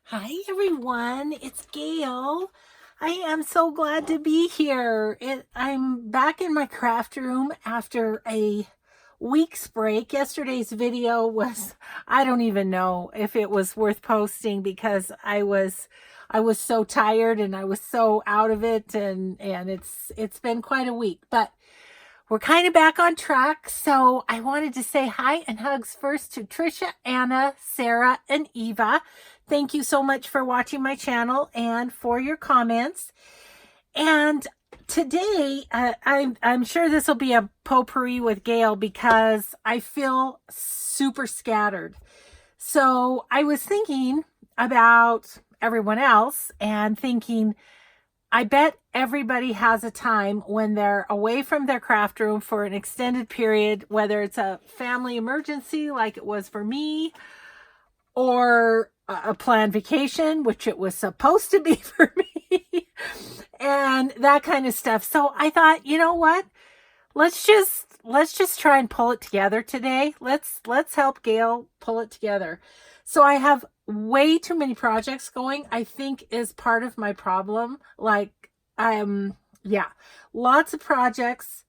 Hi everyone, it's Gayle. I am so glad to be here. I'm back in my craft room after a week's break. Yesterday's video was, I don't even know if it was worth posting because I was so tired and I was so out of it, and it's been quite a week, but we're kind of back on track. So I wanted to say hi and hugs first to Trisha, Anna, Sarah, and Eva. Thank you so much for watching my channel and for your comments. And today, I'm sure this will be a potpourri with Gayle because I feel super scattered. So I was thinking about everyone else and thinking, I bet everybody has a time when they're away from their craft room for an extended period, whether it's a family emergency like it was for me, or a planned vacation, which it was supposed to be for me, and that kind of stuff. So I thought, you know what? Let's just try and pull it together today. Let's help Gayle pull it together. So I have way too many projects going, I think, is part of my problem. Like, yeah, lots of projects.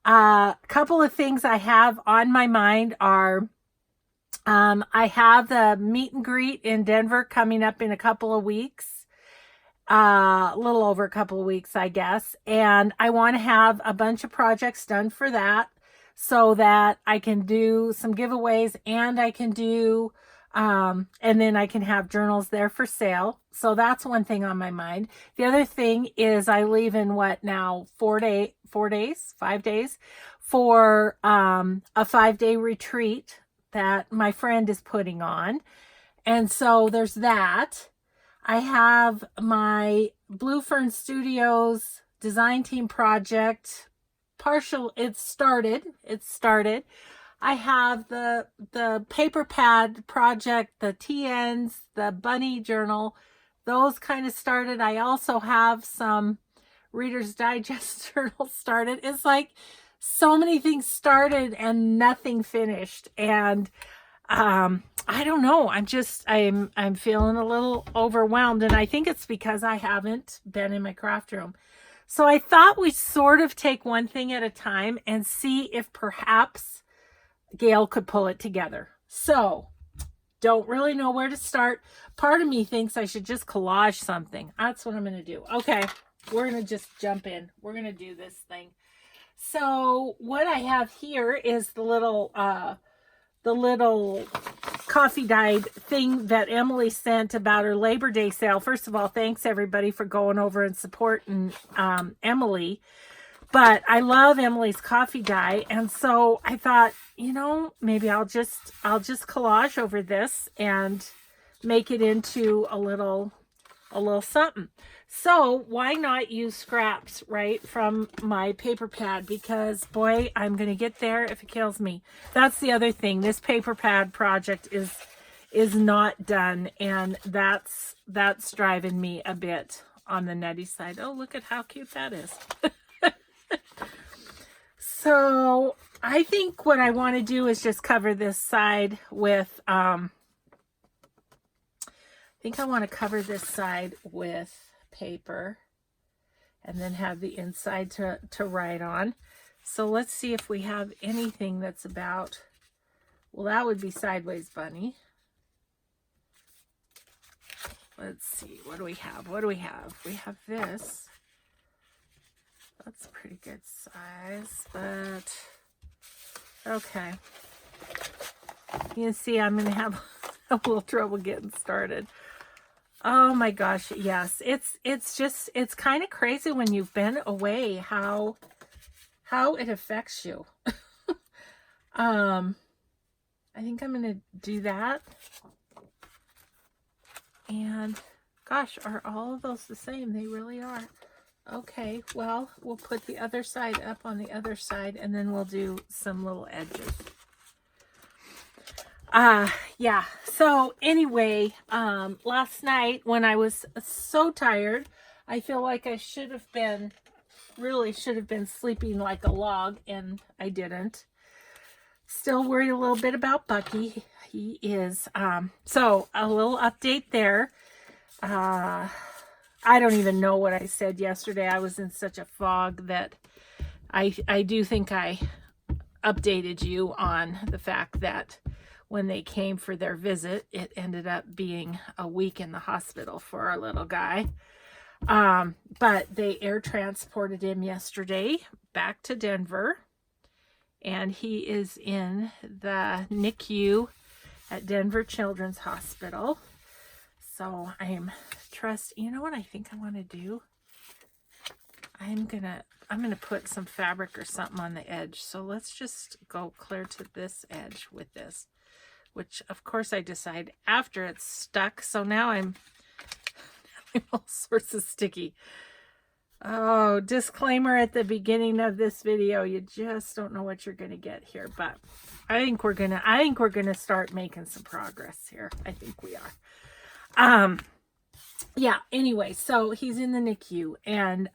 A couple of things I have on my mind are, I have the meet and greet in Denver coming up in a couple of weeks, a little over a couple of weeks, I guess. And I want to have a bunch of projects done for that so that I can do some giveaways, and I can do, and then I can have journals there for sale. So that's one thing on my mind. The other thing is I leave in what now, 5 days for, a 5-day retreat that my friend is putting on. And so there's that. I have my Blue Fern Studios design team project partial. It's started. I have the paper pad project, the TNs, the bunny journal, those kind of started. I also have some Reader's Digest journals started. It's like so many things started and nothing finished. And I don't know. I'm feeling a little overwhelmed, and I think it's because I haven't been in my craft room. So I thought we'd sort of take one thing at a time and see if perhaps Gayle could pull it together. So don't really know where to start. Part of me thinks I should just collage something. That's what I'm going to do. Okay, we're going to just jump in. We're going to do this thing. So what I have here is the little coffee dyed thing that Emily sent about her Labor Day sale. First of all, thanks everybody for going over and supporting Emily. But I love Emily's coffee dye, and so I thought, you know, maybe I'll just collage over this and make it into a little something. So why not use scraps, right, from my paper pad? Because boy, I'm gonna get there if it kills me. That's the other thing. This paper pad project is not done, and that's driving me a bit on the nutty side. Oh, look at how cute that is. So I think what I want to do is just cover this side with, I think I want to cover this side with paper and then have the inside to write on. So let's see if we have anything that's about, well, that would be Sideways Bunny. Let's see, what do we have? We have this. That's a pretty good size, but okay. You can see I'm going to have a little trouble getting started. Oh my gosh, yes. It's kind of crazy when you've been away how it affects you. I think I'm going to do that. And gosh, are all of those the same? They really are. Okay, well, we'll put the other side up on the other side, and then we'll do some little edges. Yeah, so anyway, last night when I was so tired, I feel like I really should have been sleeping like a log, and I didn't. Still worried a little bit about Bucky. He is, so a little update there. I don't even know what I said yesterday. I was in such a fog that I do think I updated you on the fact that when they came for their visit, it ended up being a week in the hospital for our little guy. But they air transported him yesterday back to Denver, and he is in the NICU at Denver Children's Hospital. So you know what I think I want to do? I'm gonna put some fabric or something on the edge. So let's just go clear to this edge with this, which of course I decide after it's stuck. So now I'm all sorts of sticky. Oh, disclaimer at the beginning of this video, you just don't know what you're gonna get here, but I think we're gonna start making some progress here. I think we are. Yeah, anyway, so he's in the NICU, and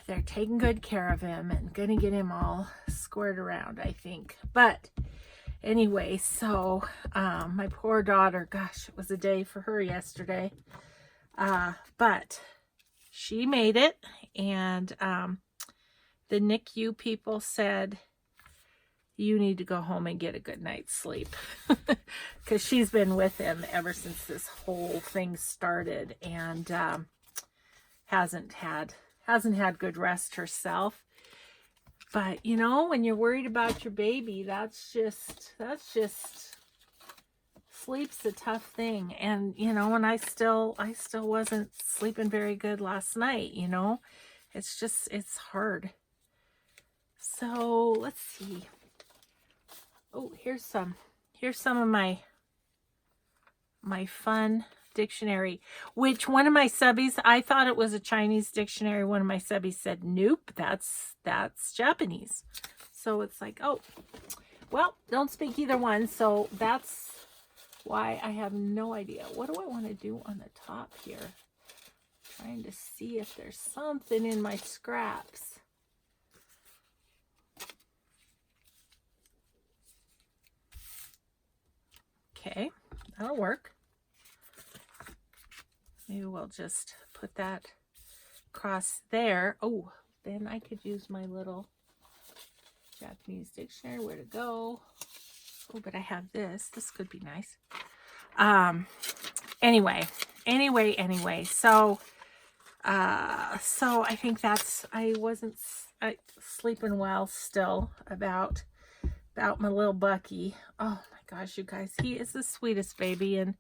they're taking good care of him and gonna get him all squared around, I think. But anyway, so my poor daughter, gosh, it was a day for her yesterday. But she made it, and the NICU people said, you need to go home and get a good night's sleep, because she's been with him ever since this whole thing started, and hasn't had good rest herself. But you know, when you're worried about your baby, that's just sleep's a tough thing. And you know, and I still wasn't sleeping very good last night, you know. It's hard. So let's see. Oh, here's some of my fun dictionary, which one of my subbies, I thought it was a Chinese dictionary. One of my subbies said, nope, that's Japanese. So it's like, oh, well, don't speak either one. So that's why I have no idea. What do I want to do on the top here? Trying to see if there's something in my scraps. Okay, that'll work. Maybe we'll just put that across there. Oh, then I could use my little Japanese dictionary. Where to go? Oh, but I have this. This could be nice. Anyway. So I think I wasn't sleeping well still about my little Bucky. Oh my gosh, you guys, he is the sweetest baby, and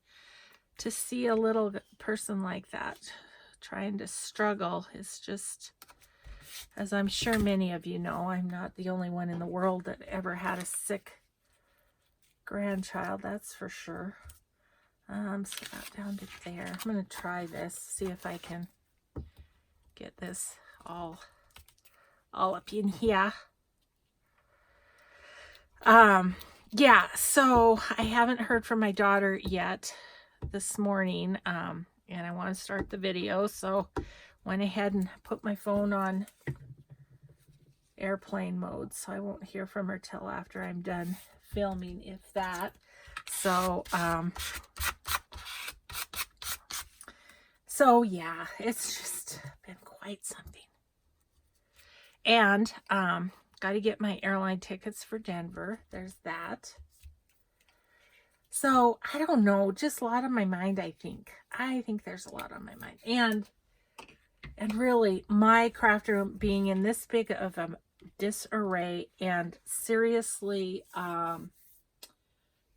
to see a little person like that trying to struggle is just, as I'm sure many of you know, I'm not the only one in the world that ever had a sick grandchild, that's for sure. So that down to there. I'm going to try this, see if I can get this all up in here. Yeah, so I haven't heard from my daughter yet this morning, and I want to start the video, so went ahead and put my phone on airplane mode, so I won't hear from her till after I'm done filming, if that. So yeah, it's just been quite something. And got to get my airline tickets for Denver. There's that. So I don't know, just a lot on my mind. I think there's a lot on my mind, and really my craft room being in this big of a disarray, and seriously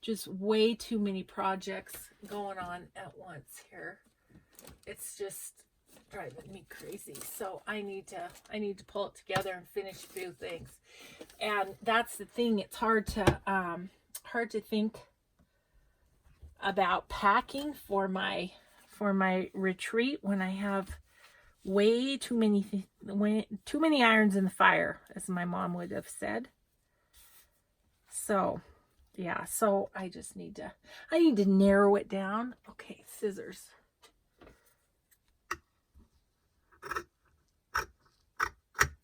just way too many projects going on at once here. It's just driving me crazy. So I need to pull it together and finish a few things. And that's the thing, it's hard to think about packing for my retreat when I have way too many irons in the fire, as my mom would have said. So yeah, so I need to narrow it down. Okay, scissors.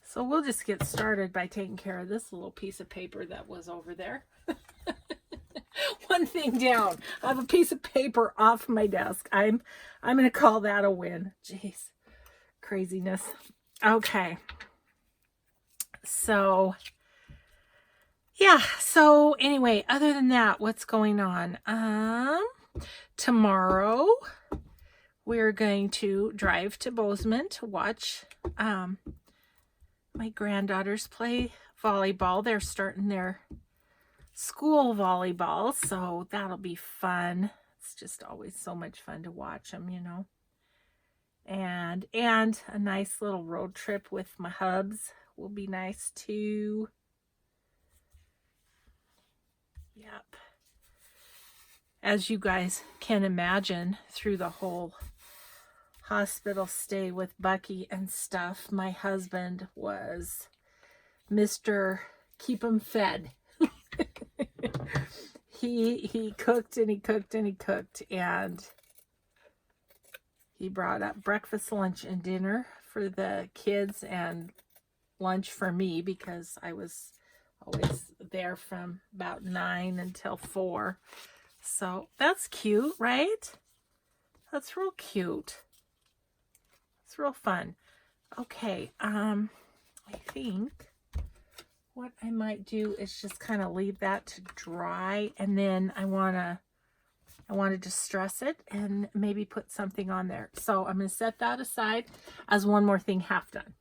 So we'll just get started by taking care of this little piece of paper that was over there. one thing down. I have a piece of paper off my desk. I'm going to call that a win. Jeez. Craziness. Okay. So, yeah. So anyway, other than that, what's going on? Tomorrow we're going to drive to Bozeman to watch my granddaughters play volleyball. They're starting their school volleyball, so that'll be fun. It's just always so much fun to watch them, you know. And a nice little road trip with my hubs will be nice too. Yep. As you guys can imagine, through the whole hospital stay with Bucky and stuff, my husband was Mr. Keep 'em fed. He cooked and he cooked and he cooked, and he brought up breakfast, lunch, and dinner for the kids and lunch for me, because I was always there from about 9 until 4. So that's cute, right? That's real cute. It's real fun. Okay, I think what I might do is just kind of leave that to dry, and then I want to distress it and maybe put something on there. So I'm going to set that aside as one more thing half done.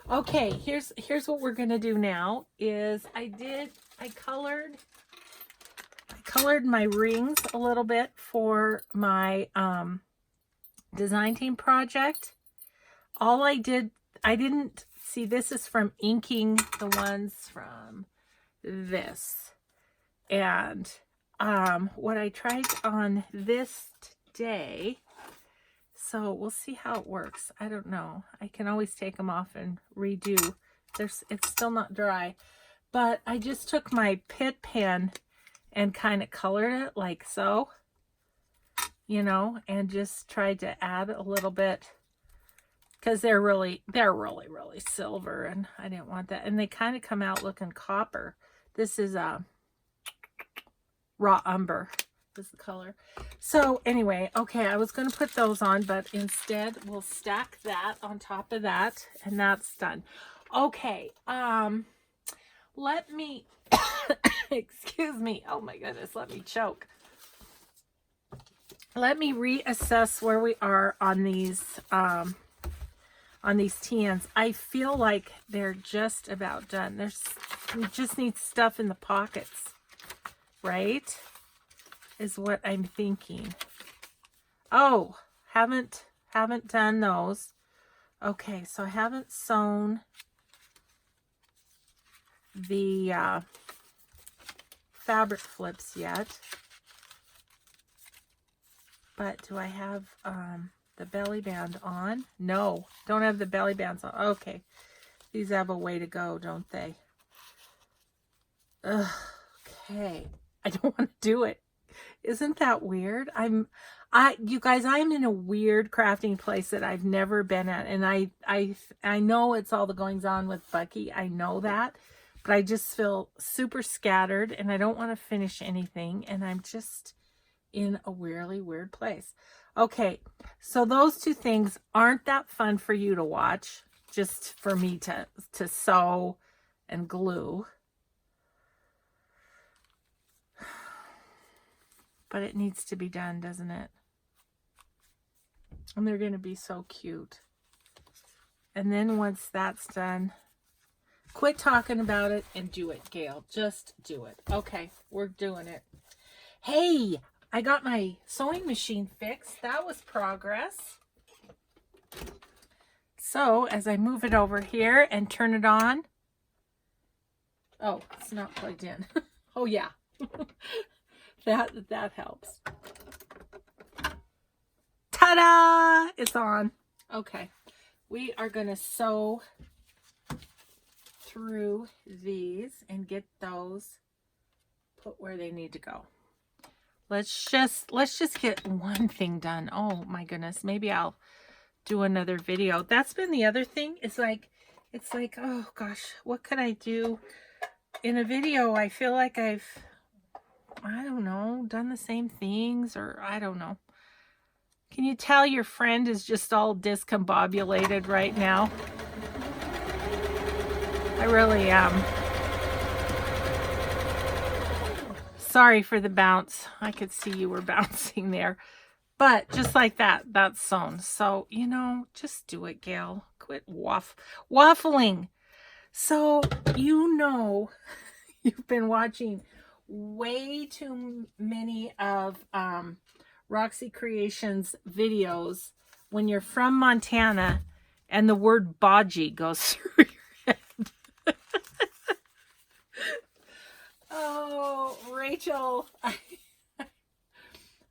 Okay, here's what we're going to do now is I colored my rings a little bit for my design team project. I didn't see, this is from inking the ones from this. And what I tried on this today, so we'll see how it works. I don't know. I can always take them off and redo. It's still not dry. But I just took my Pitt pen and kind of colored it like so, you know, and just tried to add a little bit, because they're really silver, and I didn't want that. And they kind of come out looking copper. This is raw umber is the color. So anyway, okay, I was going to put those on, but instead we'll stack that on top of that, and that's done. Okay, let me excuse me, oh my goodness, let me choke. Let me reassess where we are on these TNs. I feel like they're just about done. We just need stuff in the pockets, right? Is what I'm thinking. Oh, haven't done those. Okay, so I haven't sewn the fabric flips yet. But do I have the belly band on? No, don't have the belly bands on. Okay, these have a way to go, don't they? Ugh, okay, I don't want to do it. Isn't that weird? You guys, I'm in a weird crafting place that I've never been at, and I know it's all the goings on with Bucky. I know that, but I just feel super scattered, and I don't want to finish anything, and I'm just in a really weird place. Okay, so those two things aren't that fun for you to watch, just for me to sew and glue. But it needs to be done, doesn't it? And they're going to be so cute. And then once that's done, quit talking about it and do it, Gayle. Just do it. Okay, we're doing it. Hey, I got my sewing machine fixed. That was progress. So as I move it over here and turn it on. Oh, it's not plugged in. Oh yeah. That helps. Ta-da! It's on. Okay. We are going to sew through these and get those put where they need to go. Let's just get one thing done. Oh my goodness. Maybe I'll do another video. That's been the other thing. It's like, oh gosh, what could I do in a video? I feel like I've I don't know, done the same things, or I don't know. Can you tell your friend is just all discombobulated right now? I really am. Sorry for the bounce. I could see you were bouncing there. But just like that, that's sewn. So, you know, just do it, Gayle. Quit waffling. So, you know, you've been watching way too many of Roxy Creations videos when you're from Montana and the word bodgy goes through your head. Oh, Rachel,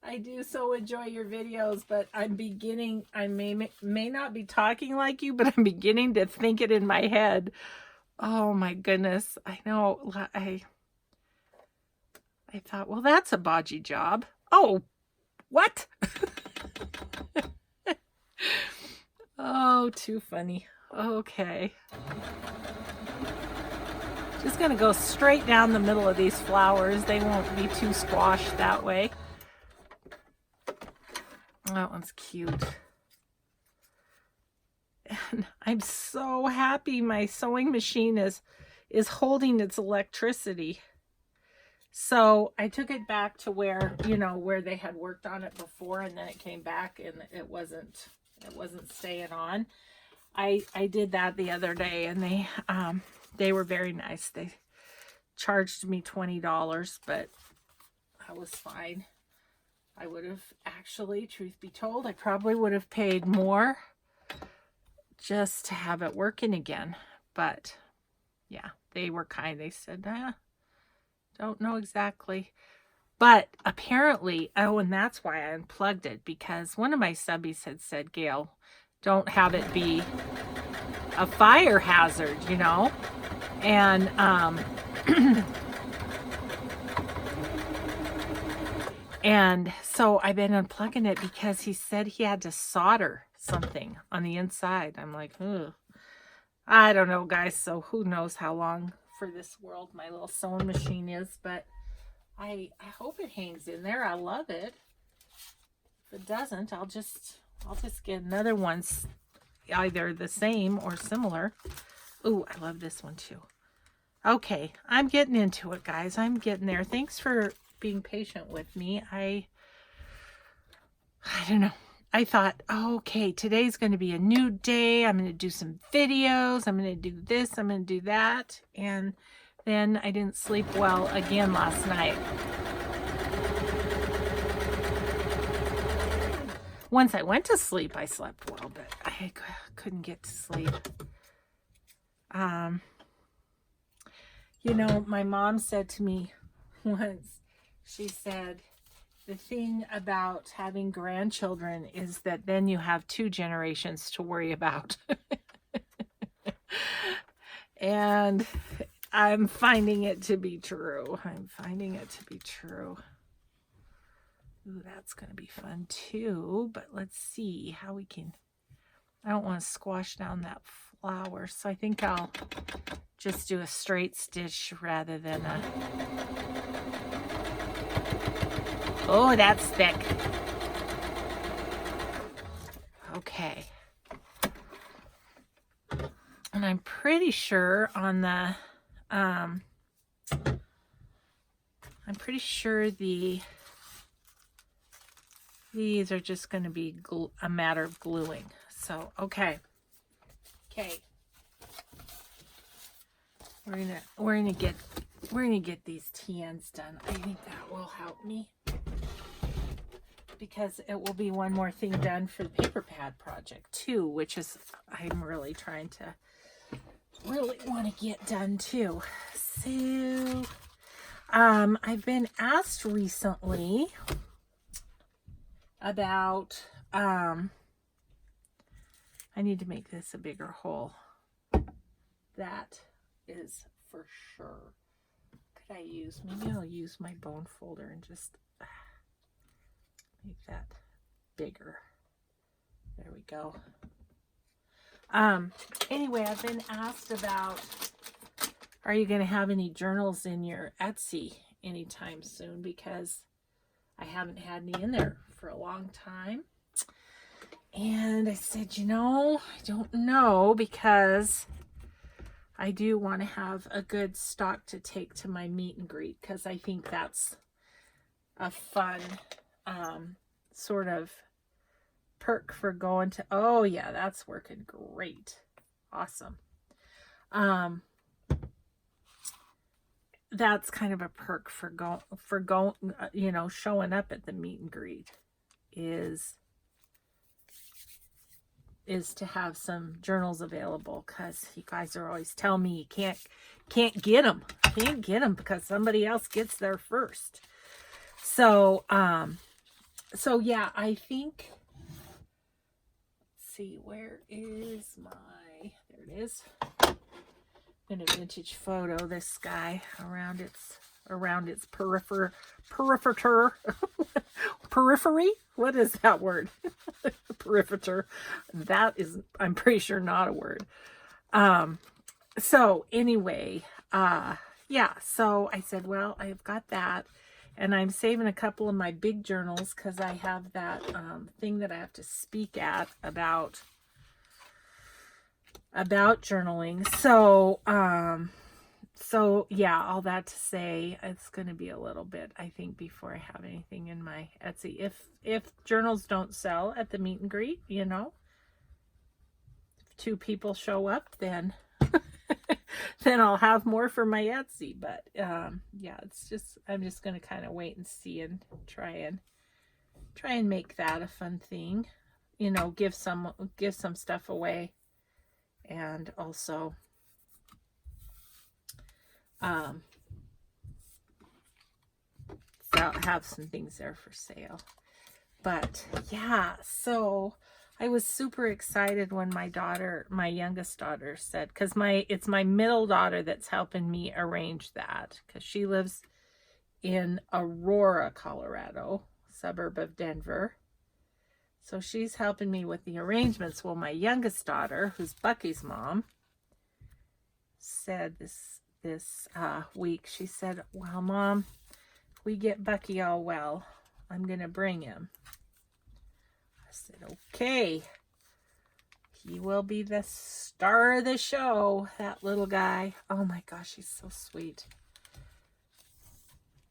I do so enjoy your videos, but I may not be talking like you, but I'm beginning to think it in my head. Oh my goodness. I know. I thought, well, that's a bodgy job. Oh, what? Oh, too funny. Okay. Just going to go straight down the middle of these flowers. They won't be too squashed that way. That one's cute. And I'm so happy my sewing machine is holding its electricity. So I took it back to where, you know, where they had worked on it before, and then it came back and it wasn't staying on. I did that the other day, and they were very nice. They charged me $20, but I was fine. I would have actually, truth be told, I probably would have paid more just to have it working again. But yeah, they were kind. They said, don't know exactly. But apparently, oh, and that's why I unplugged it, because one of my subbies had said, Gayle, don't have it be a fire hazard, you know? And and so I've been unplugging it because he said he had to solder something on the inside. I'm like, ugh. I don't know, guys. So who knows how long for this world my little sewing machine is, but I hope it hangs in there. I love it. If it doesn't, I'll just get another one, either the same or similar. Ooh, I love this one too. Okay, I'm getting into it, guys. I'm getting there. Thanks for being patient with me. I don't know. I thought, oh, okay, today's going to be a new day. I'm going to do some videos. I'm going to do this. I'm going to do that. And then I didn't sleep well again last night. Once I went to sleep, I slept well, but I couldn't get to sleep. You know, my mom said to me once, she said, the thing about having grandchildren is that then you have 2 generations to worry about. And I'm finding it to be true. I'm finding it to be true. Ooh, that's going to be fun too. But let's see how we can... I don't want to squash down that flower, so I think I'll just do a straight stitch rather than a... Oh, that's thick. Okay. And I'm pretty sure on the, I'm pretty sure these are just going to be a matter of gluing. So, okay. We're gonna get these TNs done. I think that will help me, because it will be one more thing done for the paper pad project too, which is I'm really trying to want to get done too. So I've been asked recently about I need to make this a bigger hole. That is for sure. Could I use, maybe I'll use my bone folder and just make that bigger. There we go. Anyway, I've been asked about, are you going to have any journals in your Etsy? anytime soon because I haven't had any in there for a long time. And I said, you know, I don't know, because I do want to have a good stock to take to my meet and greet, because I think that's a fun sort of perk for going to. Oh yeah, that's working great. Awesome. That's kind of a perk for going, you know, showing up at the meet and greet is to have some journals available, because you guys are always telling me you can't get them. Can't get them because somebody else gets there first. So so yeah, I think, let's see, where is my, there it is. In a vintage photo, this guy around its periphery. What is that word? Periphery. That is, I'm pretty sure, not a word. So anyway, yeah, so I said, well, I've got that, and I'm saving a couple of my big journals because I have that thing that I have to speak at about journaling. So so yeah, all that to say, it's going to be a little bit, I think, before I have anything in my Etsy. If journals don't sell at the meet and greet, you know, if 2 people show up, then then I'll have more for my Etsy. But yeah, it's just, I'm just going to kind of wait and see and try and make that a fun thing, you know, give some stuff away, and also so have some things there for sale. But yeah, so I was super excited when my youngest daughter said, because it's my middle daughter that's helping me arrange that, because she lives in Aurora, Colorado, suburb of Denver. So she's helping me with the arrangements. Well, my youngest daughter, who's Bucky's mom, said this week, she said, well, Mom, if we get Bucky all well, I'm going to bring him. I said, okay. He will be the star of the show, that little guy. Oh my gosh, he's so sweet.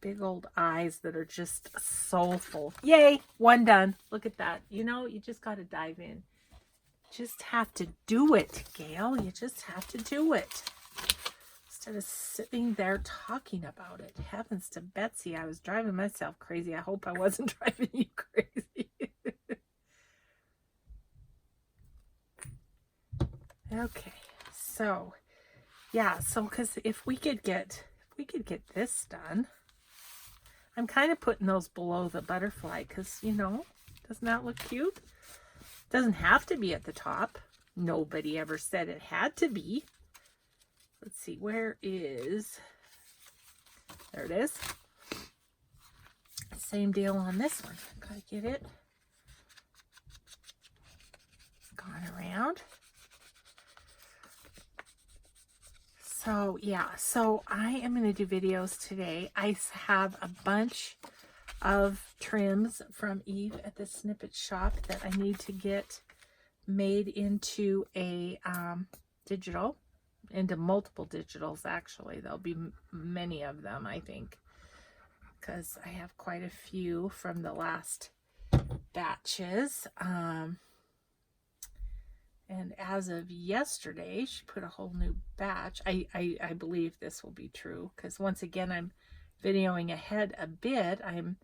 Big old eyes that are just soulful. Yay, one done. Look at that. You know, you just got to dive in. Just have to do it, Gayle. You just have to do it. Instead of sitting there talking about it. Heavens to Betsy, I was driving myself crazy. I hope I wasn't driving you crazy. Okay, so yeah, so because if we could get this done, I'm kind of putting those below the butterfly because, you know, doesn't that look cute? Doesn't have to be at the top. Nobody ever said it had to be. Let's see, where is, there it is. Same deal on this one. Gotta get it. Gone around. So yeah, so I am going to do videos today. I have a bunch of trims from Eve at the Snippet Shop that I need to get made into a digital, into multiple digitals actually. There'll be many of them, I think, because I have quite a few from the last batches. And as of yesterday, she put a whole new batch. I believe this will be true, because once again, I'm videoing ahead a bit. I'm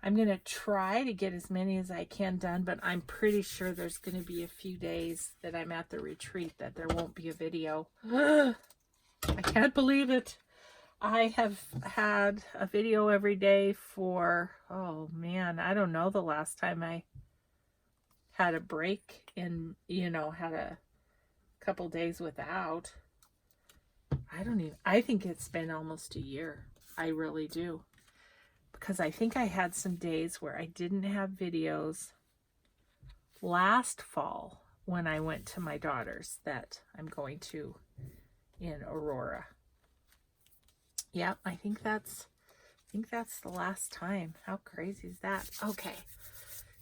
going to try to get as many as I can done, but I'm pretty sure there's going to be a few days that I'm at the retreat that there won't be a video. I can't believe it. I have had a video every day for, oh man, I don't know the last time I had a break and, you know, had a couple days without. I think it's been almost a year. I really do. Because I think I had some days where I didn't have videos last fall when I went to my daughter's that I'm going to in Aurora. Yeah, I think that's think that's the last time. How crazy is that? Okay.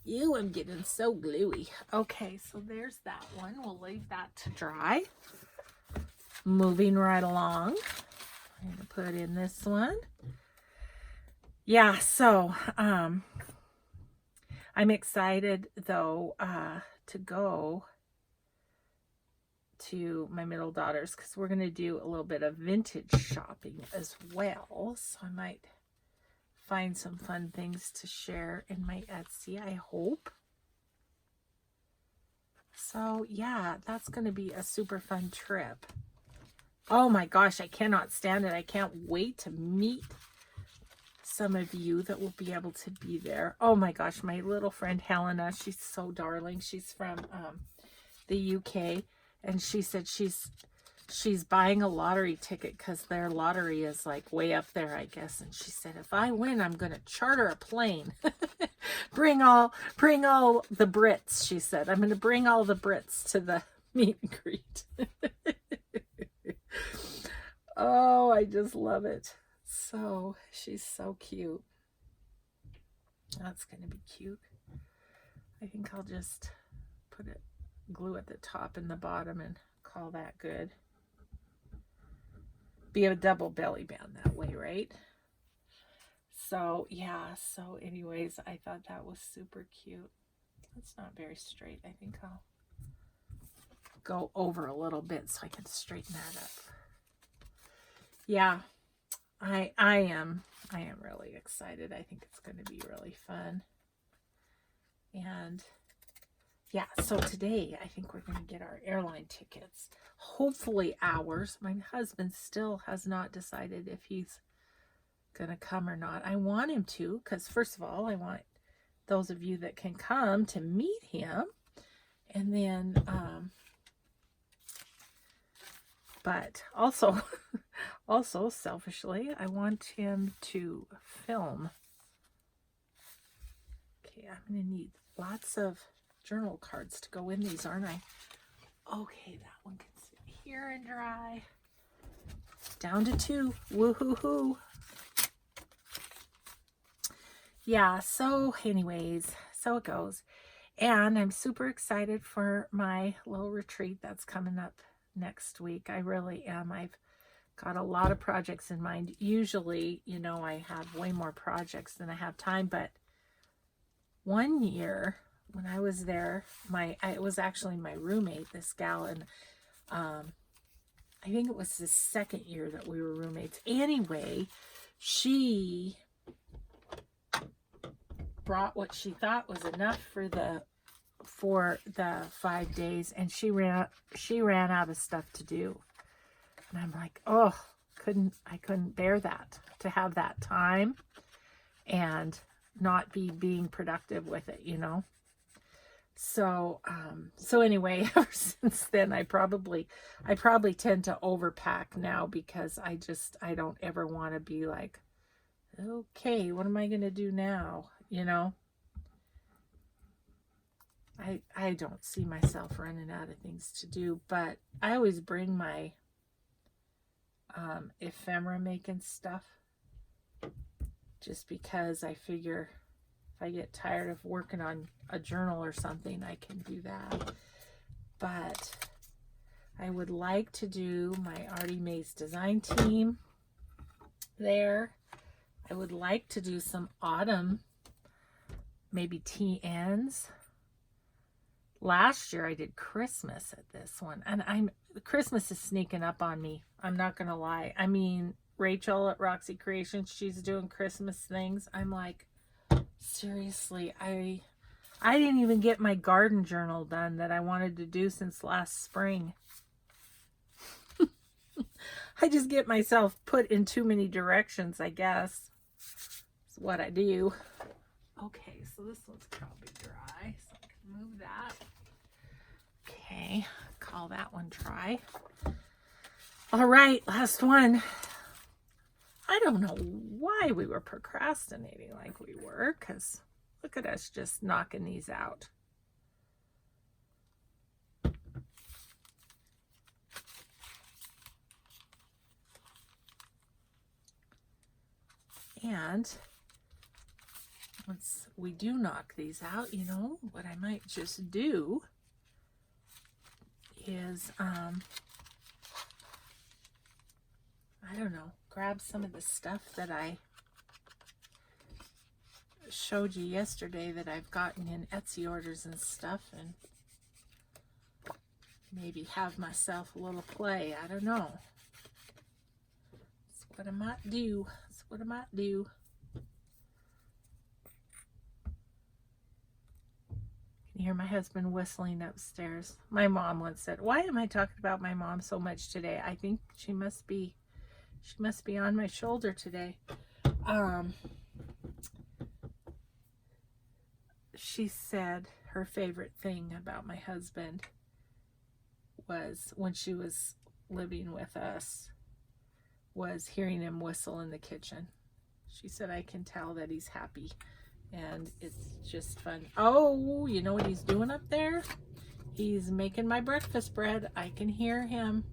You, I'm getting so gluey. Okay, so there's that one. We'll leave that to dry. Moving right along. I'm going to put in this one. Yeah, so I'm excited though to go to my middle daughter's because we're going to do a little bit of vintage shopping as well. So I might find some fun things to share in my Etsy, I hope. So yeah, that's going to be a super fun trip. Oh my gosh, I cannot stand it. I can't wait to meet some of you that will be able to be there. Oh my gosh, my little friend Helena, she's so darling. She's from the UK, and she said she's buying a lottery ticket because their lottery is like way up there, I guess. And she said, if I win, I'm gonna charter a plane. bring all the Brits, she said. I'm gonna bring all the Brits to the meet and greet. Oh, I just love it. So she's so cute. That's gonna be cute. I think I'll just put it glue at the top and the bottom and call that good. Be a double belly band that way, right? So yeah, so anyways, I thought that was super cute. It's not very straight. I think I'll go over a little bit so I can straighten that up. Yeah, I am really excited. I think it's going to be really fun. And yeah, so today I think we're going to get our airline tickets. Hopefully ours. My husband still has not decided if he's going to come or not. I want him to, because first of all, I want those of you that can come to meet him. And then, but also, also selfishly, I want him to film. Okay, I'm going to need lots of journal cards to go in these, aren't I? Okay, that one can sit here and dry. Down to 2. Woo-hoo-hoo. Yeah, so anyways, so it goes. And I'm super excited for my little retreat that's coming up next week. I really am. I've got a lot of projects in mind. Usually, you know, I have way more projects than I have time, but one year when I was there, it was actually my roommate, this gal, and I think it was the second year that we were roommates. Anyway, she brought what she thought was enough for the 5 days, and she ran out of stuff to do. And I'm like, oh, I couldn't bear that, to have that time and not be being productive with it, you know. So anyway, ever since then, I probably tend to overpack now, because I don't ever want to be like, okay, what am I going to do now? You know, I don't see myself running out of things to do, but I always bring my ephemera making stuff, just because I figure if I get tired of working on a journal or something, I can do that. But I would like to do my Artie Mae's design team there. I would like to do some autumn, maybe TNs. Last year I did Christmas at this one, and Christmas is sneaking up on me. I'm not gonna lie. I mean, Rachel at Roxy Creations, she's doing Christmas things. I'm like, seriously, I didn't even get my garden journal done that I wanted to do since last spring. I just get myself put in too many directions, I guess. That's what I do. Okay, so this one's probably dry, so I can move that. Okay, call that one dry. All right, last one. I don't know why we were procrastinating like we were, because look at us just knocking these out. And once we do knock these out, you know, what I might just do is, I don't know, grab some of the stuff that I showed you yesterday that I've gotten in Etsy orders and stuff, and maybe have myself a little play. I don't know. That's what I might do. That's what I might do. You hear my husband whistling upstairs. My mom once said, "Why am I talking about my mom so much today? I think she must be on my shoulder today." She said her favorite thing about my husband was when she was living with us was hearing him whistle in the kitchen. She said, "I can tell that he's happy." And it's just fun. Oh, you know what he's doing up there? He's making my breakfast bread. I can hear him.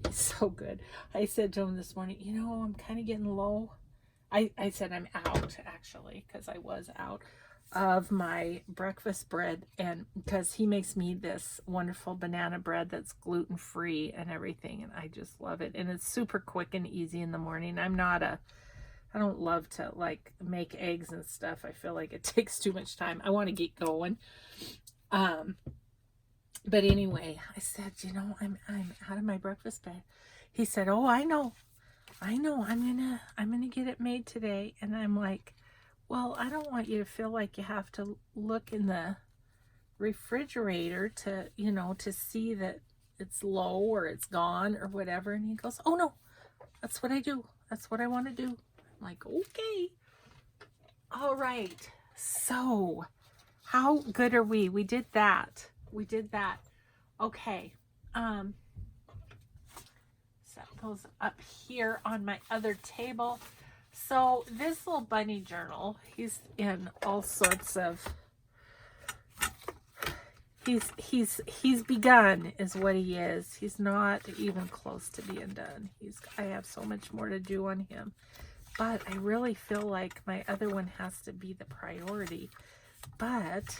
He's so good. I said to him this morning, you know, I'm kind of getting low. I said I'm out, actually, because I was out of my breakfast bread. And because he makes me this wonderful banana bread that's gluten-free and everything. And I just love it. And it's super quick and easy in the morning. I don't love to like make eggs and stuff. I feel like it takes too much time. I want to get going. But anyway, I said, you know, I'm out of my breakfast bed. He said, "Oh, I know. I'm gonna get it made today." And I'm like, well, I don't want you to feel like you have to look in the refrigerator to, you know, to see that it's low or it's gone or whatever. And he goes, "Oh no, that's what I do. That's what I want to do." I'm like, okay. All right. So how good are we? We did that. Okay. Set those up here on my other table. So this little bunny journal, he's in all sorts of, he's begun is what he is. He's not even close to being done. I have so much more to do on him. But I really feel like my other one has to be the priority. But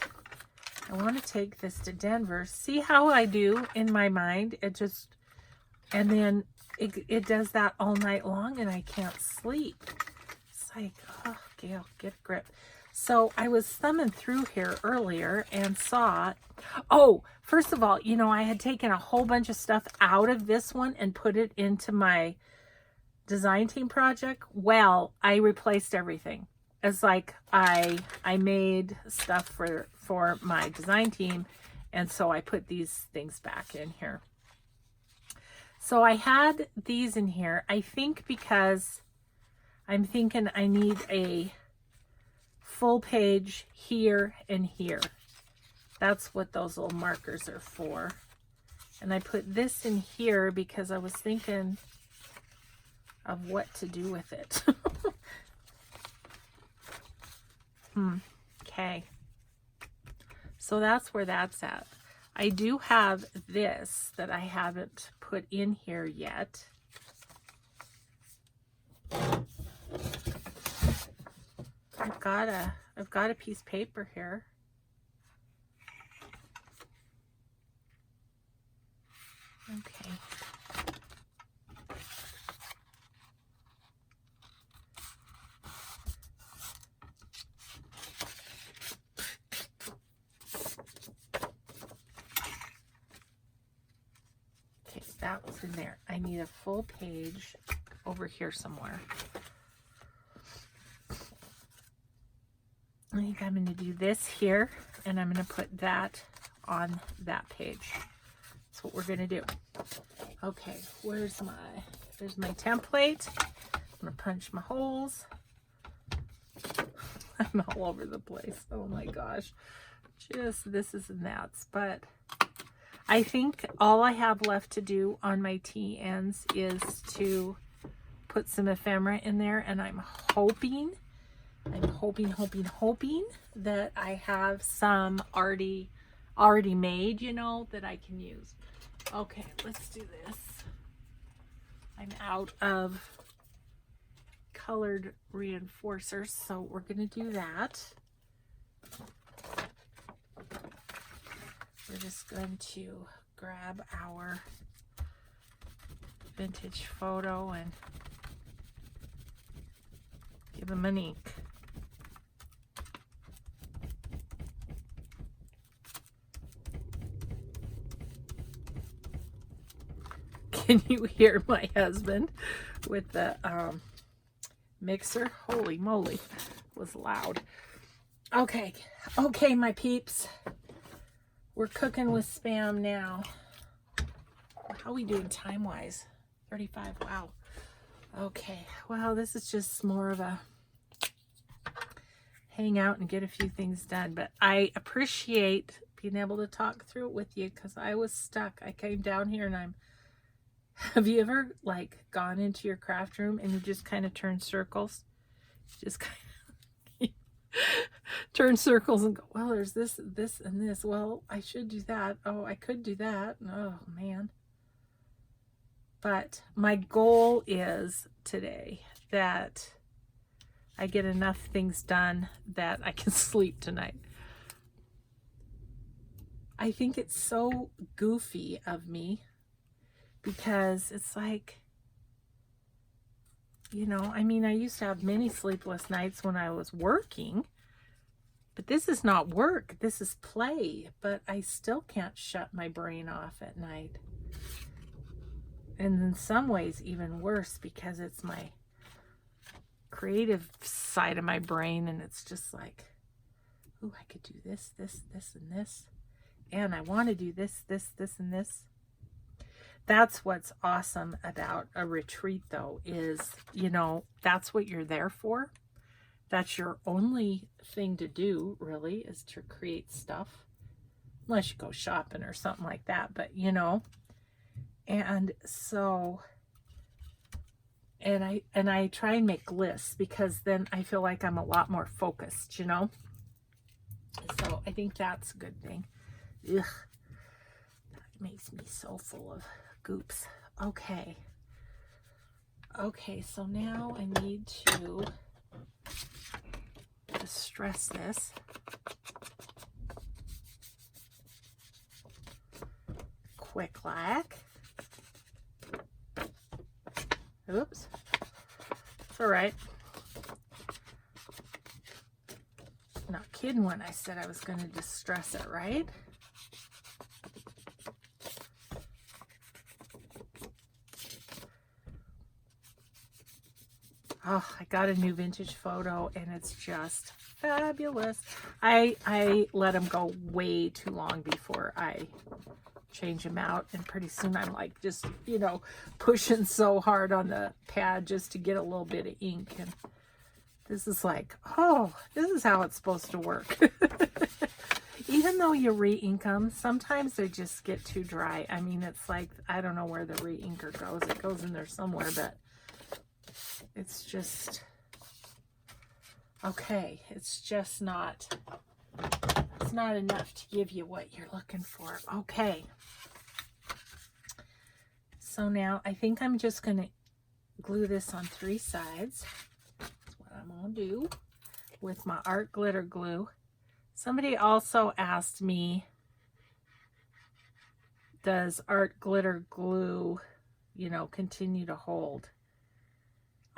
I want to take this to Denver, see how I do in my mind. And then it does that all night long and I can't sleep. It's like, oh, Gayle, get a grip. So I was thumbing through here earlier and saw, oh, first of all, you know, I had taken a whole bunch of stuff out of this one and put it into my design team project. Well, I replaced everything. It's like I made stuff for my design team, and so I put these things back in here. So I had these in here, I think, because I'm thinking I need a full page here and here. That's what those little markers are for. And I put this in here because I was thinking of what to do with it. Okay. So that's where that's at. I do have this that I haven't put in here yet. I've got a piece of paper here. Okay. That was in there. I need a full page over here somewhere. I think I'm going to do this here, and I'm going to put that on that page. That's what we're going to do. Okay, there's my template. I'm going to punch my holes. I'm all over the place. Oh my gosh. Just this is and that's. But I think all I have left to do on my T-ends is to put some ephemera in there, and I'm hoping that I have some already made, you know, that I can use. Okay, let's do this. I'm out of colored reinforcers, so we're going to do that. We're just going to grab our vintage photo and give them an ink. Can you hear my husband with the mixer? Holy moly, it was loud. Okay, my peeps. We're cooking with Spam now. How are we doing time-wise? 35, wow. Okay, well, this is just more of a hang out and get a few things done. But I appreciate being able to talk through it with you because I was stuck. I came down here and have you ever like gone into your craft room and you just kind of turn circles? Just kind of turn circles and go, well, there's this, and this. Well, I should do that. Oh, I could do that. Oh, man. But my goal is today that I get enough things done that I can sleep tonight. I think it's so goofy of me because it's like, you know, I mean, I used to have many sleepless nights when I was working, but this is not work. This is play, but I still can't shut my brain off at night. And in some ways even worse because it's my creative side of my brain and it's just like, oh, I could do this, this, and this. And I want to do this, and this. That's what's awesome about a retreat though is, you know, that's what you're there for. That's your only thing to do really is to create stuff. Unless you go shopping or something like that, but you know. And so and I try and make lists because then I feel like I'm a lot more focused, you know. So I think that's a good thing. Ugh. That makes me so full of goops. Okay, so now I need to distress this. Quick like. Oops. It's all right. Not kidding when I said I was going to distress it, right? Oh, I got a new vintage photo and it's just fabulous. I let them go way too long before I change them out, and pretty soon I'm like just, you know, pushing so hard on the pad just to get a little bit of ink, and this is like, oh, this is how it's supposed to work. Even though you re-ink them, sometimes they just get too dry. I mean, it's like, I don't know where the re-inker goes. It goes in there somewhere, but it's just, okay, it's just not, it's not enough to give you what you're looking for. Okay. So now I think I'm just going to glue this on 3 sides. That's what I'm going to do with my art glitter glue. Somebody also asked me, does art glitter glue, you know, continue to hold?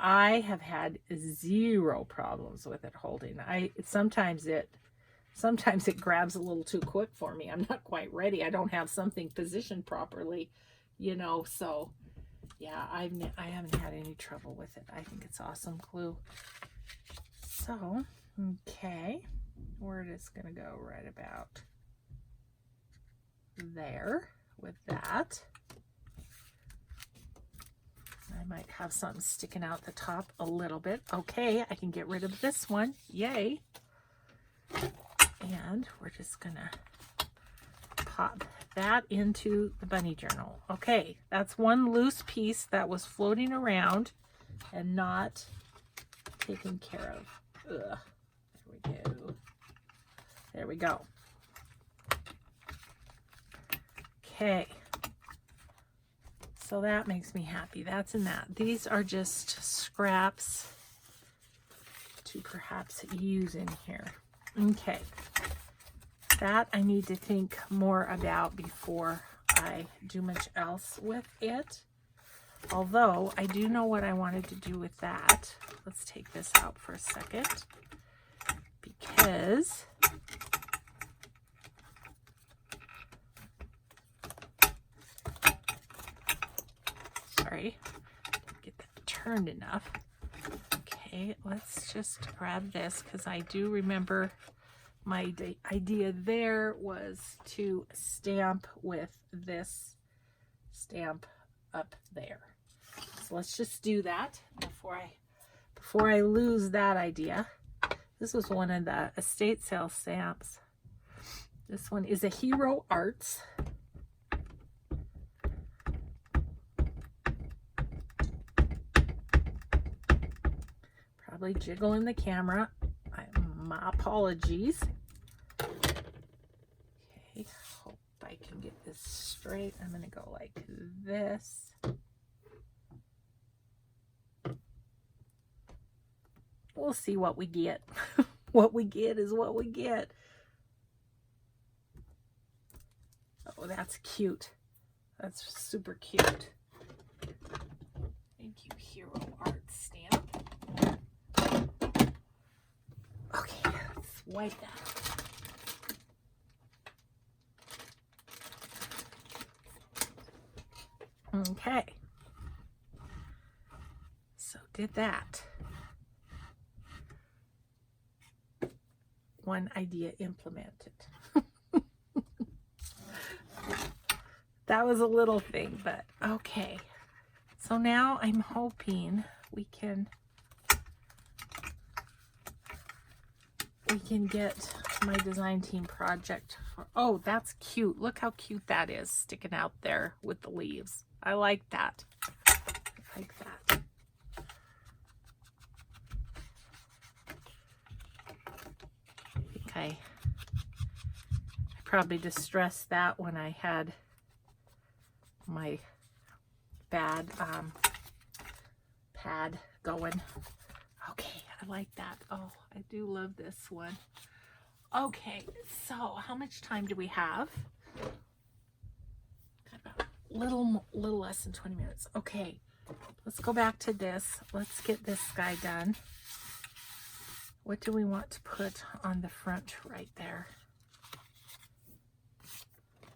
I have had 0 problems with it holding. Sometimes it grabs a little too quick for me. I'm not quite ready. I don't have something positioned properly, you know, so yeah, I haven't had any trouble with it. I think it's awesome glue. So, okay, we're just gonna go right about there with that. I might have something sticking out the top a little bit. Okay, I can get rid of this one. Yay. And we're just gonna pop that into the bunny journal. Okay, that's one loose piece that was floating around and not taken care of. Ugh. There we go. There we go. Okay. So that makes me happy. That's in that. These are just scraps to perhaps use in here. Okay, that I need to think more about before I do much else with it. Although I do know what I wanted to do with that. Let's take this out for a second, because sorry, didn't get that turned enough. Okay, let's just grab this, because I do remember my idea there was to stamp with this stamp up there. So let's just do that before I lose that idea. This was one of the estate sale stamps. This one is a Hero Arts. Probably jiggling the camera. My apologies. Okay, hope I can get this straight. I'm going to go like this. We'll see what we get. What we get is what we get. Oh, that's cute. That's super cute. Thank you, Hero Art stamp. Okay, let's wipe that. Okay. So did that. One idea implemented. That was a little thing, but okay. So now I'm hoping we can get my design team project for, oh, that's cute. Look how cute that is sticking out there with the leaves. I like that. I like that. I probably distressed that when I had my bad pad going. Okay, I like that. Oh, I do love this one. Okay, so how much time do we have? About little less than 20 minutes. Okay, let's go back to this. Let's get this guy done. What do we want to put on the front right there?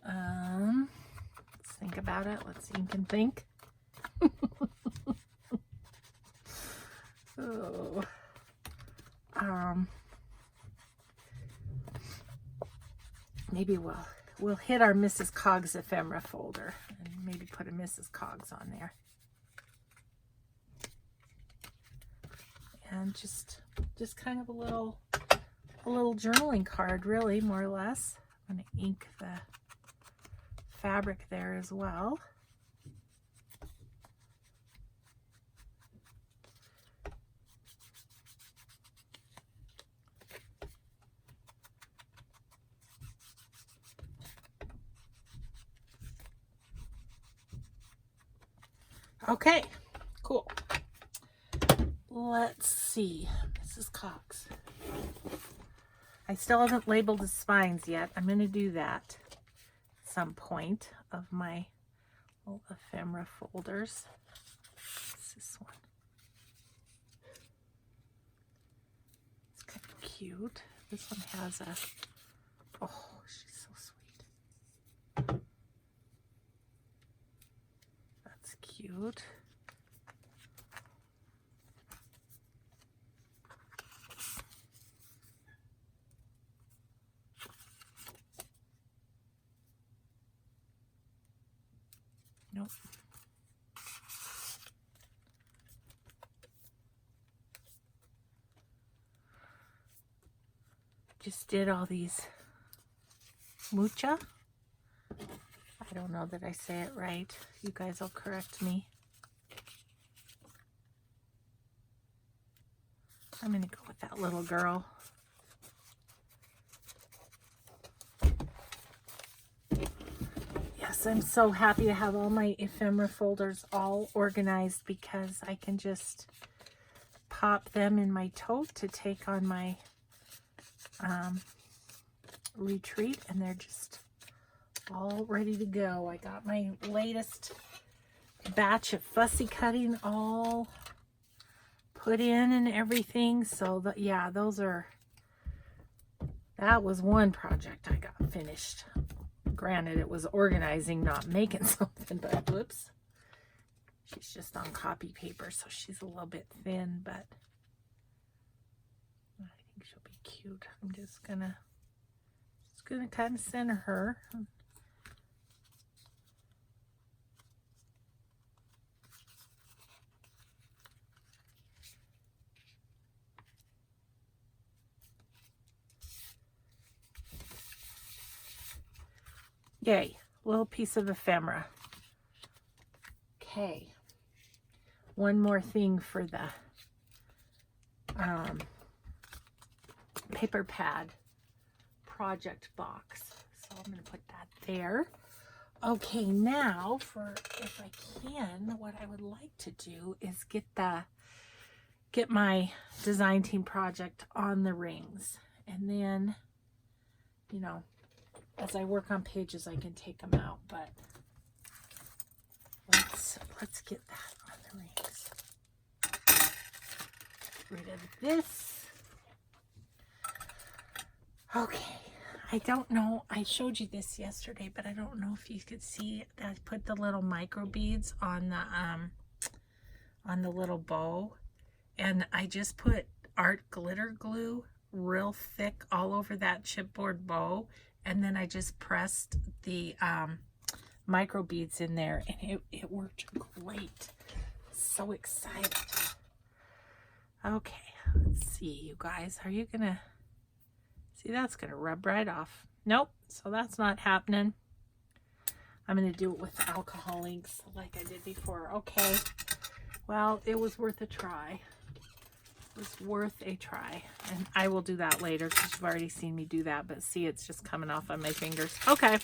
Let's think about it. Let's see, you can think. Oh, maybe we'll hit our Mrs. Coggs ephemera folder and maybe put a Mrs. Coggs on there. And just kind of a little journaling card, really, more or less. I'm going to ink the fabric there as well. Okay, cool. Let's see, Mrs. Cox. I still haven't labeled the spines yet. I'm going to do that at some point of my little ephemera folders. What's this one? It's kind of cute. This one has a, oh, she's so sweet. That's cute. Nope. Just did all these mucha. I don't know that I say it right. You guys will correct me. I'm going to go with that little girl. Yes, I'm so happy to have all my ephemera folders all organized because I can just pop them in my tote to take on my retreat, and they're just all ready to go. I got my latest batch of fussy cutting all put in and everything. So yeah, that was one project I got finished. Granted, it was organizing, not making something, but whoops. She's just on copy paper, so she's a little bit thin, but I think she'll be cute. I'm just gonna kind of center her. Yay, little piece of ephemera. Okay, one more thing for the paper pad project box. So I'm going to put that there. Okay, now if I can, what I would like to do is get my design team project on the rings. And then, you know, as I work on pages, I can take them out, but let's get that on the rings. Get rid of this. Okay, I don't know, I showed you this yesterday, but I don't know if you could see that I put the little micro beads on the little bow, and I just put art glitter glue real thick all over that chipboard bow, and then I just pressed the micro beads in there, and it worked great. So excited. Okay, let's see, you guys, are you gonna see? That's gonna rub right off. Nope, so that's not happening. I'm gonna do it with alcohol inks like I did before. Okay, well, it was worth a try. It was worth a try, and I will do that later because you've already seen me do that, but see, it's just coming off on my fingers. Okay,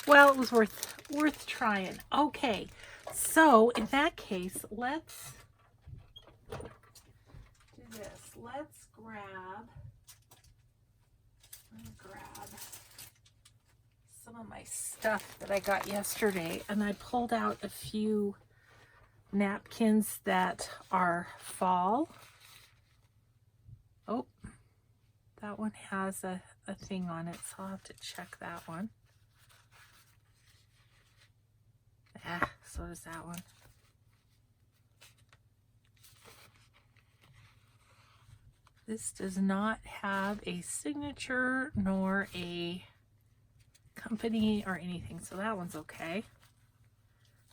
well, it was worth trying. Okay, so in that case, let's do this. Let's grab some of my stuff that I got yesterday, and I pulled out a few napkins that are fall. Oh, that one has a thing on it, so I'll have to check that one. Ah, so does that one. This does not have a signature nor a company or anything, so that one's okay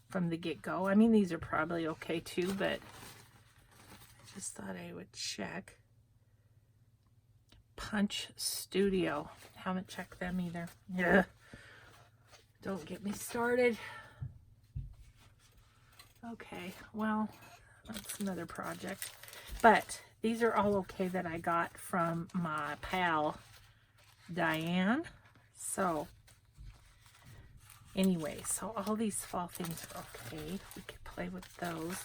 from the get-go. I mean, these are probably okay too, but I just thought I would check. Punch Studio. Haven't checked them either. Yeah. Don't get me started. Okay, well, that's another project. But these are all okay that I got from my pal, Diane. So, anyway, so all these fall things are okay. We could play with those.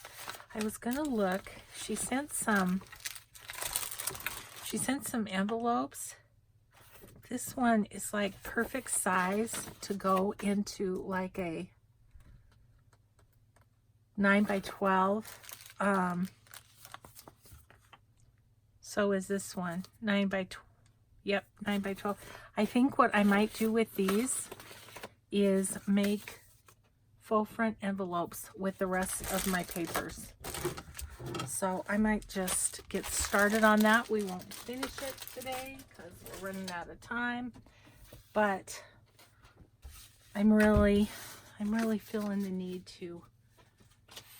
I was going to look. She sent some envelopes. This one is like perfect size to go into like a 9x12. So is this one 9x12? Yep, 9x12. I think what I might do with these is make faux front envelopes with the rest of my papers. So I might just get started on that. We won't finish it today because we're running out of time, but I'm really feeling the need to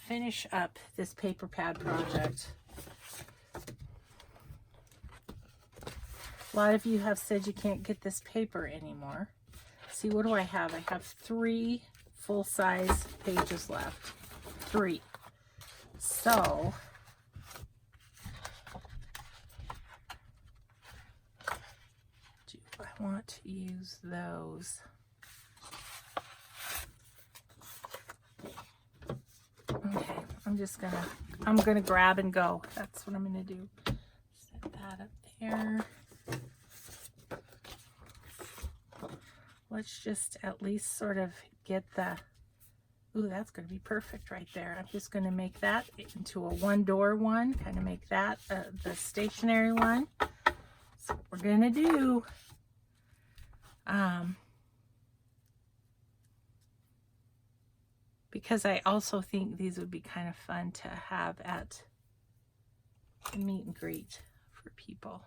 finish up this paper pad project. A lot of you have said you can't get this paper anymore. See, what do I have? I have 3 full-size pages left. 3. So, do I want to use those? Okay, I'm just gonna I'm going to grab and go. That's what I'm going to do. Set that up there. Let's just at least sort of get the, ooh, that's going to be perfect right there. I'm just going to make that into a one-door one, kind of make that the stationary one. That's what we're going to do. Because I also think these would be kind of fun to have at the meet and greet for people.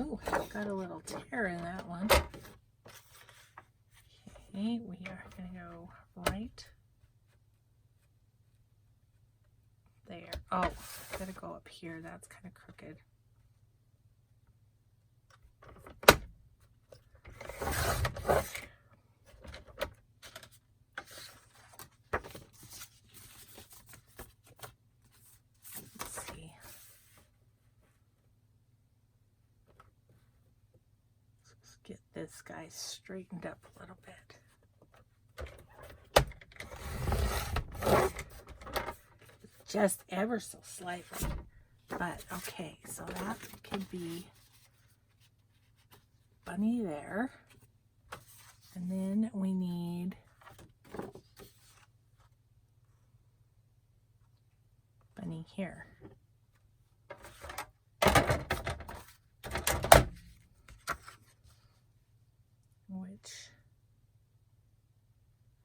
Ooh, got a little tear in that one. Okay, we are going to go right there. Oh, gotta go up here. That's kind of crooked. Let's see. Let's get this guy straightened up a little bit. Just ever so slightly. But okay, so that could be bunny there. And then we need bunny here. Which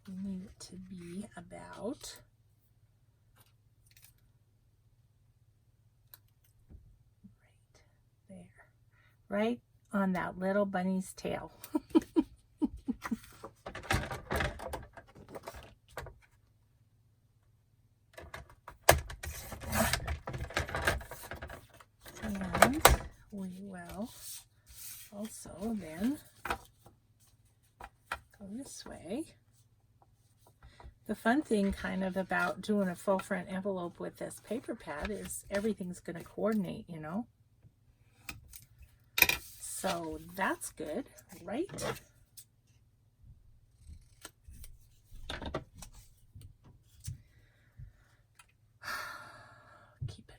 we need it to be about right there. Right on that little bunny's tail. And we will also then go this way. The fun thing kind of about doing a full front envelope with this paper pad is everything's going to coordinate, you know. So that's good, right? Keep it.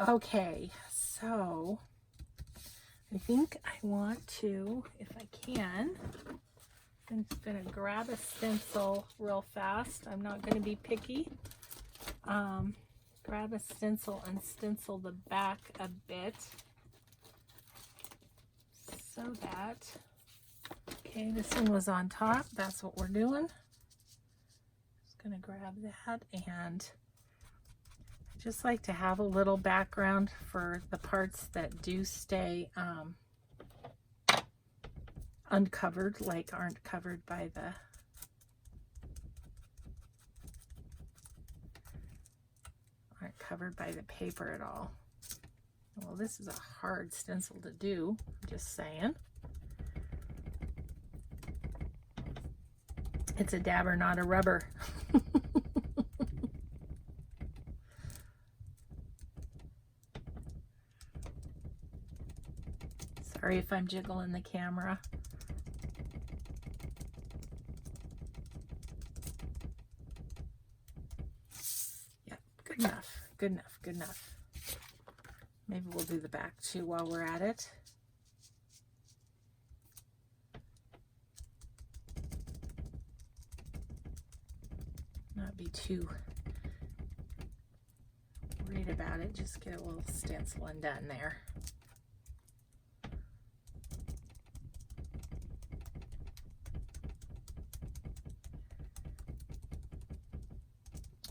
Okay, so I think I want to, if I can, I'm just going to grab a stencil real fast. I'm not going to be picky. Grab a stencil and stencil the back a bit so that, okay, this one was on top. That's what we're doing. Just going to grab that, and I just like to have a little background for the parts that do stay uncovered, like aren't covered by the paper at all. Well, this is a hard stencil to do, I'm just saying. It's a dabber, not a rubber. Sorry if I'm jiggling the camera. Yeah, good enough, good enough, good enough. Maybe we'll do the back too while we're at it. Not be too worried about it, just get a little stenciling done there.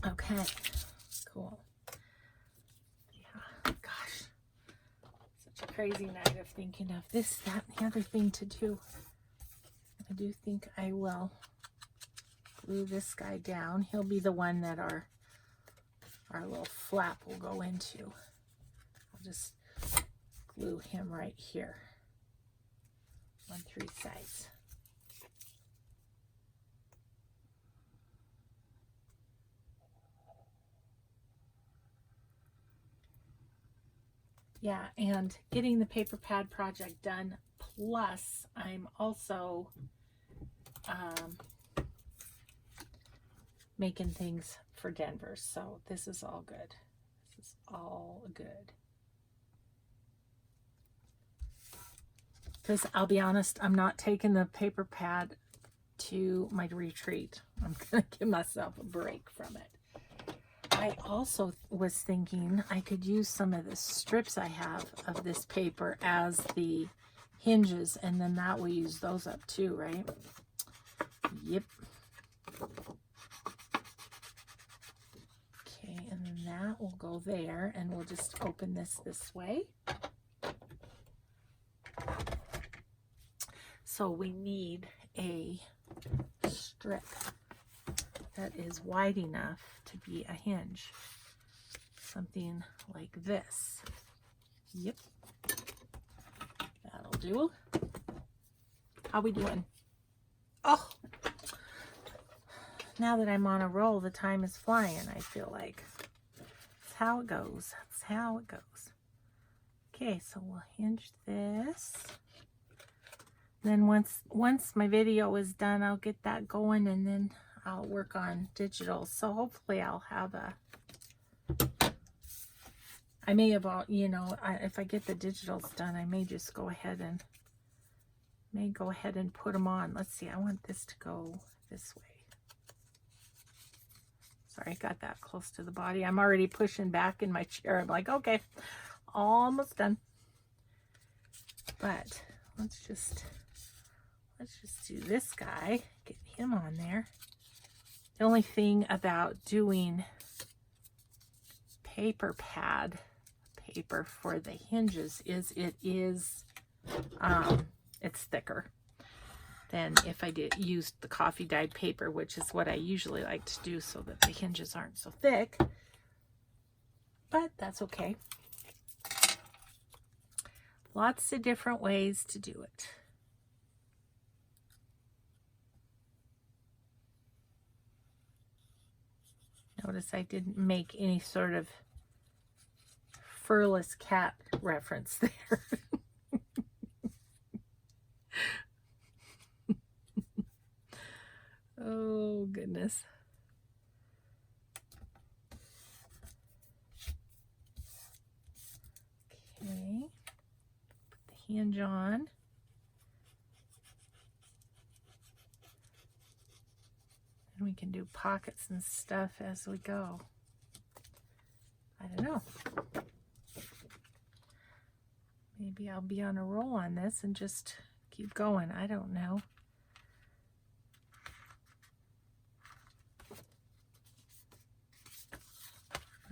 Okay, cool. Yeah, gosh, such a crazy night of thinking of this, that, and the other thing to do. I do think I will glue this guy down. He'll be the one that our little flap will go into. I'll just glue him right here on 3 sides. Yeah, and getting the paper pad project done Plus, I'm also making things for Denver. So this is all good. This is all good. Because I'll be honest, I'm not taking the paper pad to my retreat. I'm going to give myself a break from it. I also was thinking I could use some of the strips I have of this paper as the hinges, and then that will use those up too, right? Yep. Okay, and then that will go there, and we'll just open this way. So we need a strip that is wide enough to be a hinge. Something like this. Yep. That'll do. How we doing? Oh! Now that I'm on a roll, the time is flying, I feel like. That's how it goes. That's how it goes. Okay, so we'll hinge this. Then once my video is done, I'll get that going, and then I'll work on digital. So hopefully I'll have I may have, if I get the digitals done, I may just go ahead and put them on. Let's see, I want this to go this way. Sorry, I got that close to the body. I'm already pushing back in my chair. I'm like, okay, almost done. But let's just do this guy, get him on there. The only thing about doing paper pad paper for the hinges is it's thicker than if I used the coffee dyed paper, which is what I usually like to do so that the hinges aren't so thick. But that's okay. Lots of different ways to do it. Notice I didn't make any sort of furless cat reference there. Oh, goodness. Okay. Put the hinge on. And we can do pockets and stuff as we go. I don't know. Maybe I'll be on a roll on this and just keep going. I don't know.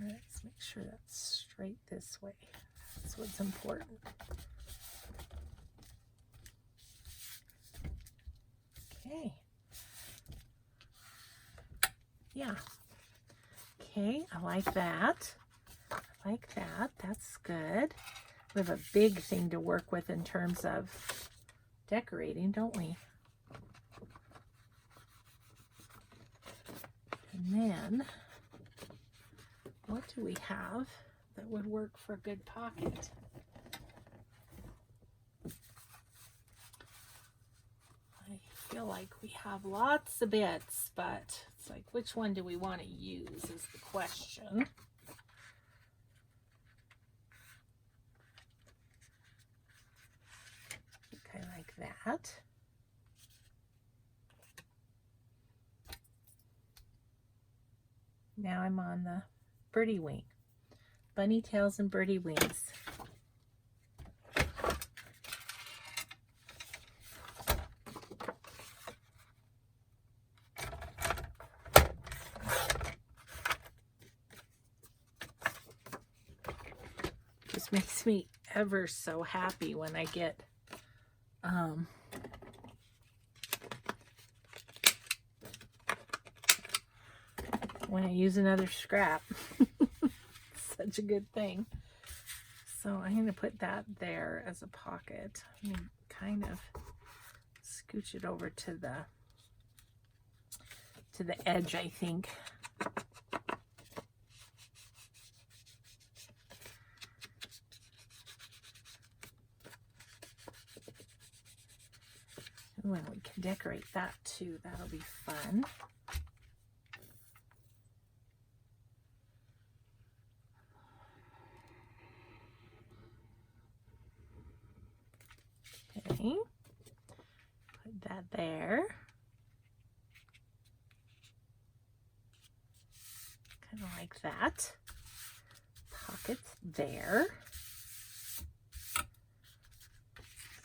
All right, let's make sure that's straight this way. That's what's important. Okay. Yeah. Okay, I like that. I like that. That's good. We have a big thing to work with in terms of decorating, don't we? And then, what do we have that would work for a good pocket? I feel like we have lots of bits, but it's like, which one do we want to use is the question. Okay, like that. Now I'm on the birdie wing. Bunny tails and birdie wings. Just makes me ever so happy when I get when I use another scrap. Such a good thing. So I'm going to put that there as a pocket. I'm going to kind of scooch it over to the edge, I think. decorate that too. That'll be fun. Okay, put that there. Kind of like that. Pockets there.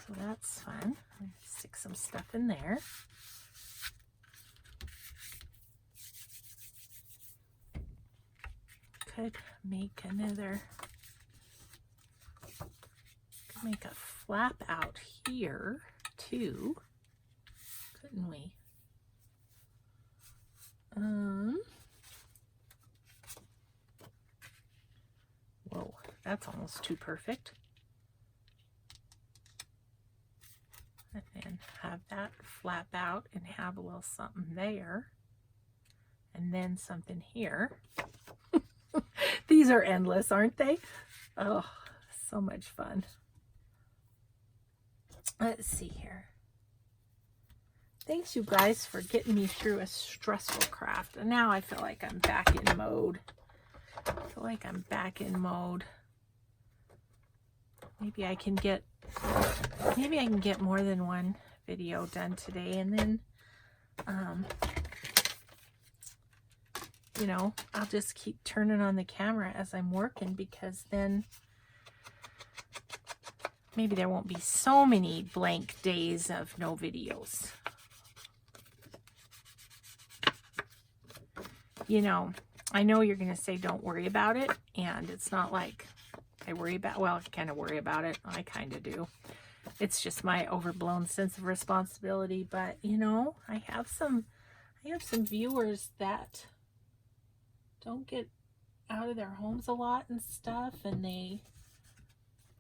So that's fun. I'm going to stick some stuff in there. Could make another, could make a flap out here too, couldn't we? Whoa, that's almost too perfect. And then have that flap out and have a little something there. And then something here. These are endless, aren't they? Oh, so much fun. Let's see here. Thanks, you guys, for getting me through a stressful craft. And now I feel like I'm back in mode. Maybe I can get more than one video done today, and then you know, I'll just keep turning on the camera as I'm working, because then maybe there won't be so many blank days of no videos. You know, I know you're going to say don't worry about it, and it's not like I worry about, well, I kind of worry about it. I kind of do. It's just my overblown sense of responsibility, but you know, I have some viewers that don't get out of their homes a lot and stuff, and they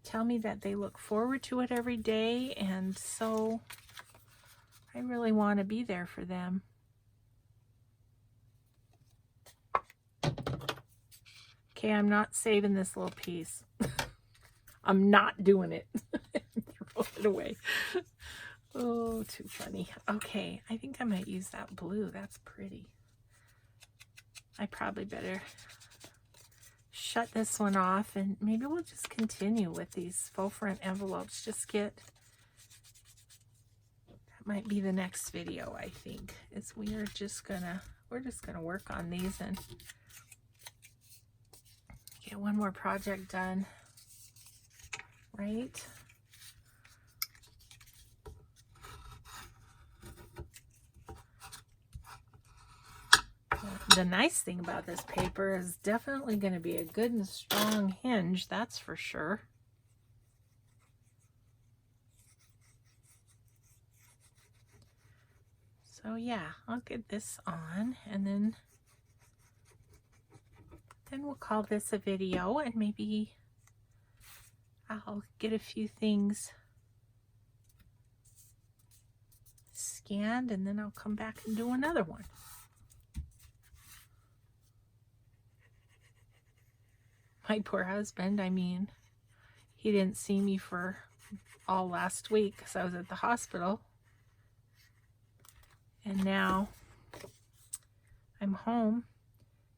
tell me that they look forward to it every day, and so I really want to be there for them. Okay, I'm not saving this little piece. I'm not doing it. Throw it away. Oh, too funny. Okay, I think I might use that blue. That's pretty. I probably better shut this one off, and maybe we'll just continue with these faux front envelopes. That might be the next video, I think, is we're just gonna work on these and get one more project done, right? The nice thing about this paper is definitely going to be a good and strong hinge, that's for sure. So yeah, I'll get this on, and then we'll call this a video, and maybe I'll get a few things scanned, and then I'll come back and do another one. My poor husband, I mean, he didn't see me for all last week because I was at the hospital. And now I'm home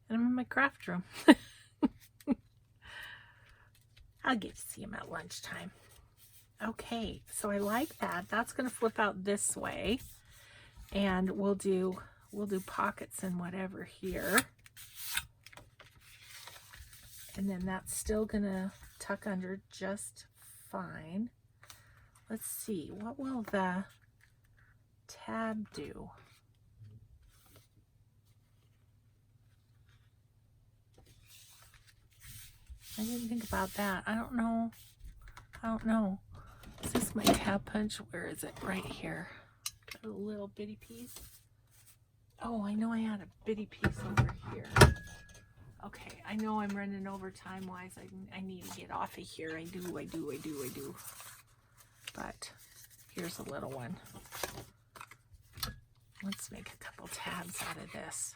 and I'm in my craft room. I'll get to see him at lunchtime. Okay, so I like that. That's going to flip out this way. And we'll do pockets and whatever here. And then that's still gonna tuck under just fine. Let's see, what will the tab do? I didn't think about that. I don't know. Is this my tab punch? Where is it? Right here. Got a little bitty piece. Oh, I know I had a bitty piece over here. Okay, I know I'm running over time-wise. I need to get off of here. I do. But here's a little one. Let's make a couple tabs out of this.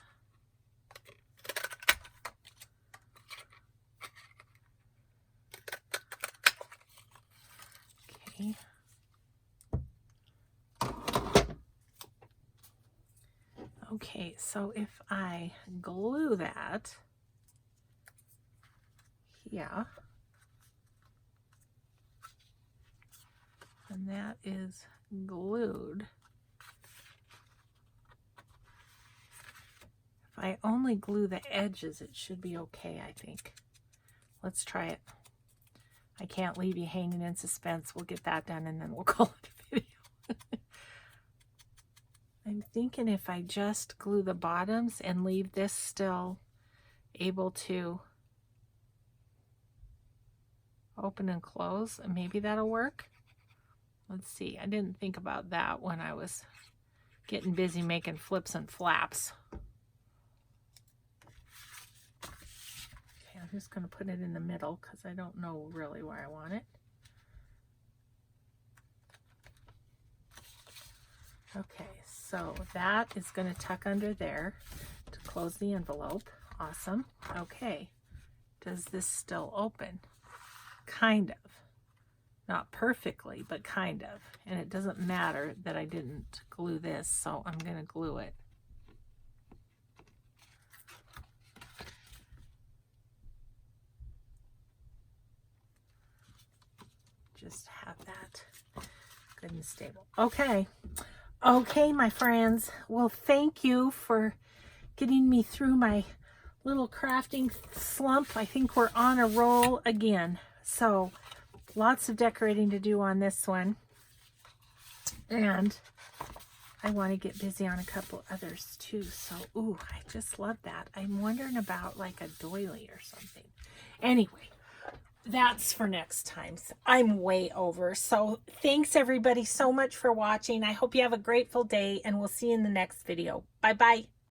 Okay. Okay, so if I glue that here, and that is glued. If I only glue the edges, it should be okay, I think. Let's try it. I can't leave you hanging in suspense. We'll get that done and then we'll call it a video. I'm thinking if I just glue the bottoms and leave this still able to open and close, maybe that'll work. Let's see. I didn't think about that when I was getting busy making flips and flaps. Okay, I'm just going to put it in the middle because I don't know really where I want it. Okay, so that is going to tuck under there to close the envelope. Awesome. Okay, does this still open? Kind of. Not perfectly, but kind of. And it doesn't matter that I didn't glue this, so I'm going to glue it. Just have that good and stable. Okay. Okay, my friends. Well, thank you for getting me through my little crafting slump. I think we're on a roll again. So, lots of decorating to do on this one. And I want to get busy on a couple others too. So, ooh, I just love that. I'm wondering about like a doily or something. Anyway, that's for next time. I'm way over. So thanks everybody so much for watching. I hope you have a grateful day and we'll see you in the next video. Bye-bye.